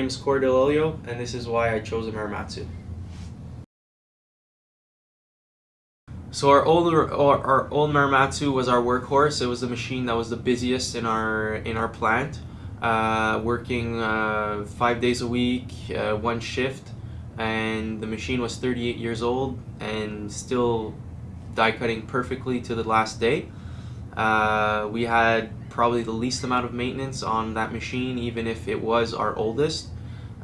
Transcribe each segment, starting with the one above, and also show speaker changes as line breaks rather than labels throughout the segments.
name is Cory Dell'Olio, and this is why I chose a Marumatsu. So our old Marumatsu was our workhorse. It was the machine that was the busiest in our plant, working 5 days a week, one shift, and the machine was 38 years old and still die cutting perfectly to the last day. We had probably the least amount of maintenance on that machine, even if it was our oldest.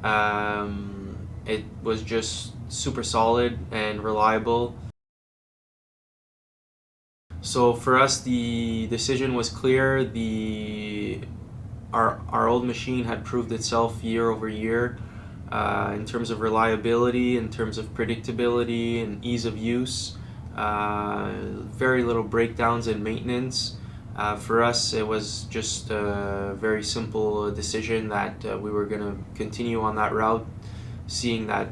It was just super solid and reliable. So for us, the decision was clear. Our old machine had proved itself year over year in terms of reliability, in terms of predictability and ease of use. Very little breakdowns in maintenance. For us, it was just a very simple decision that we were going to continue on that route, seeing that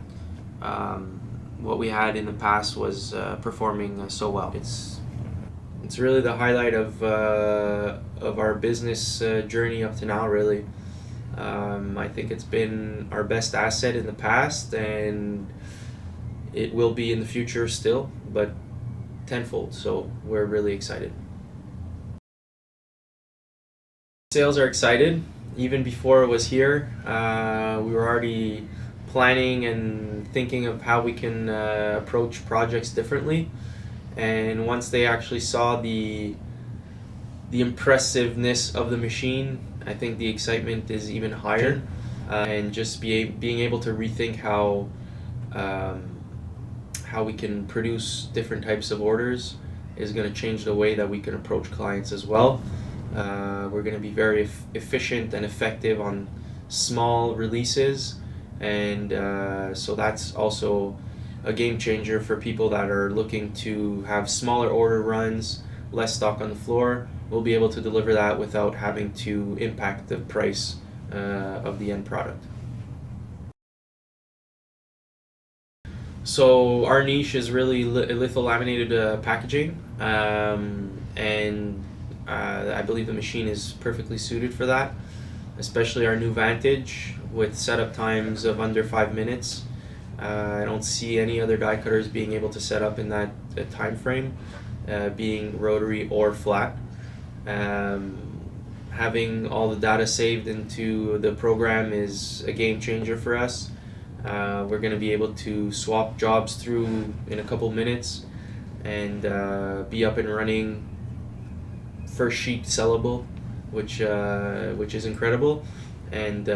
what we had in the past was performing so well. It's really the highlight of our business journey up to now, really. I think it's been our best asset in the past, and it will be in the future still, but tenfold, so we're really excited. Sales are excited. Even before it was here, we were already planning and thinking of how we can approach projects differently. And once they actually saw the impressiveness of the machine, I think the excitement is even higher. And just being able to rethink how we can produce different types of orders is going to change the way that we can approach clients as well. We're going to be very efficient and effective on small releases, and so that's also a game changer for people that are looking to have smaller order runs, less stock on the floor. We'll be able to deliver that without having to impact the price of the end product. So our niche is really litho-laminated packaging, and I believe the machine is perfectly suited for that, especially our new Vantage with setup times of under 5 minutes. I don't see any other die cutters being able to set up in that time frame, being rotary or flat. Having all the data saved into the program is a game changer for us. We're going to be able to swap jobs through in a couple minutes and be up and running, first sheet sellable, which is incredible. And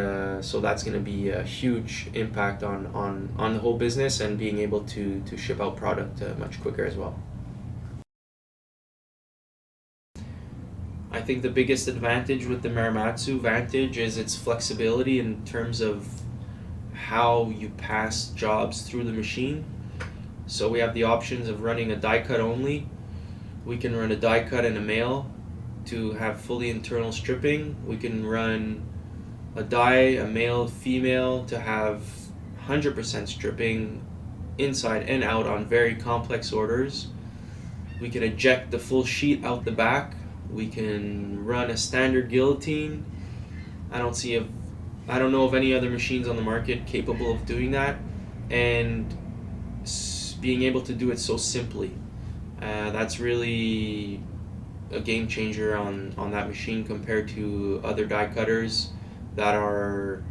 so that's going to be a huge impact on the whole business and being able to ship out product much quicker as well. I think the biggest advantage with the Marumatsu Vantage is its flexibility in terms of how you pass jobs through the machine. So we have the options of running a die cut only. We can run a die cut and a mail to have fully internal stripping. We can run a die, a male, female, to have 100% stripping inside and out on very complex orders. We can eject the full sheet out the back. We can run a standard guillotine. I don't know of any other machines on the market capable of doing that, and being able to do it so simply. That's really a game changer on that machine compared to other die cutters that are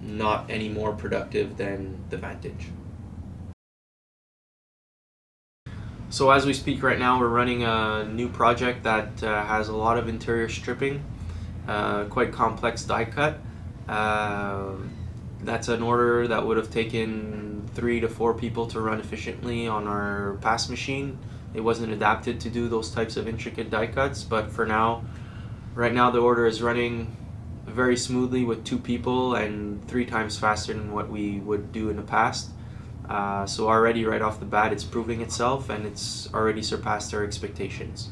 not any more productive than the Vantage. So as we speak right now, we're running a new project that has a lot of interior stripping, quite complex die cut. That's an order that would have taken 3 to 4 people to run efficiently on our past machine. It wasn't adapted to do those types of intricate die cuts, but for now, right now the order is running very smoothly with 2 people and 3 times faster than what we would do in the past. So already right off the bat it's proving itself, and it's already surpassed our expectations.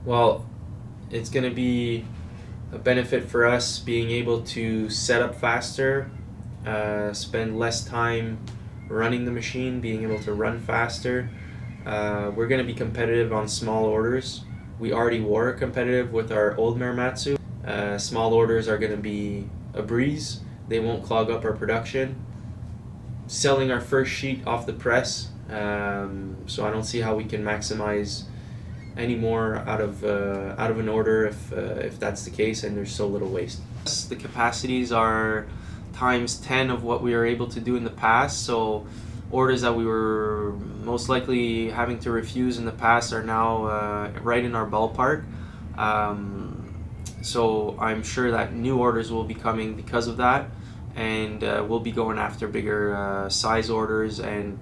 Well, it's going to be a benefit for us being able to set up faster, spend less time running the machine, being able to run faster. We're going to be competitive on small orders. We already were competitive with our old Marumatsu. Small orders are going to be a breeze. They won't clog up our production. Selling our first sheet off the press, so I don't see how we can maximize any more out of an order if that's the case, and there's so little waste. The capacities are times 10 of what we were able to do in the past, so orders that we were most likely having to refuse in the past are now right in our ballpark. So I'm sure that new orders will be coming because of that, and we'll be going after bigger size orders and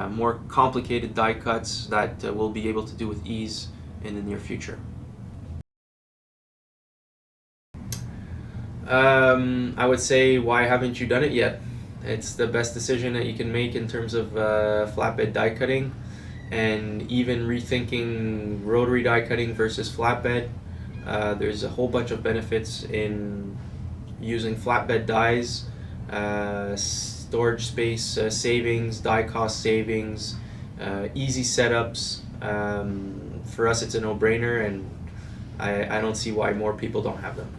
more complicated die cuts that we'll be able to do with ease in the near future. I would say, why haven't you done it yet? It's the best decision that you can make in terms of flatbed die cutting, and even rethinking rotary die cutting versus flatbed. There's a whole bunch of benefits in using flatbed dies, storage space savings, die cost savings, easy setups. For us, it's a no-brainer, and I don't see why more people don't have them.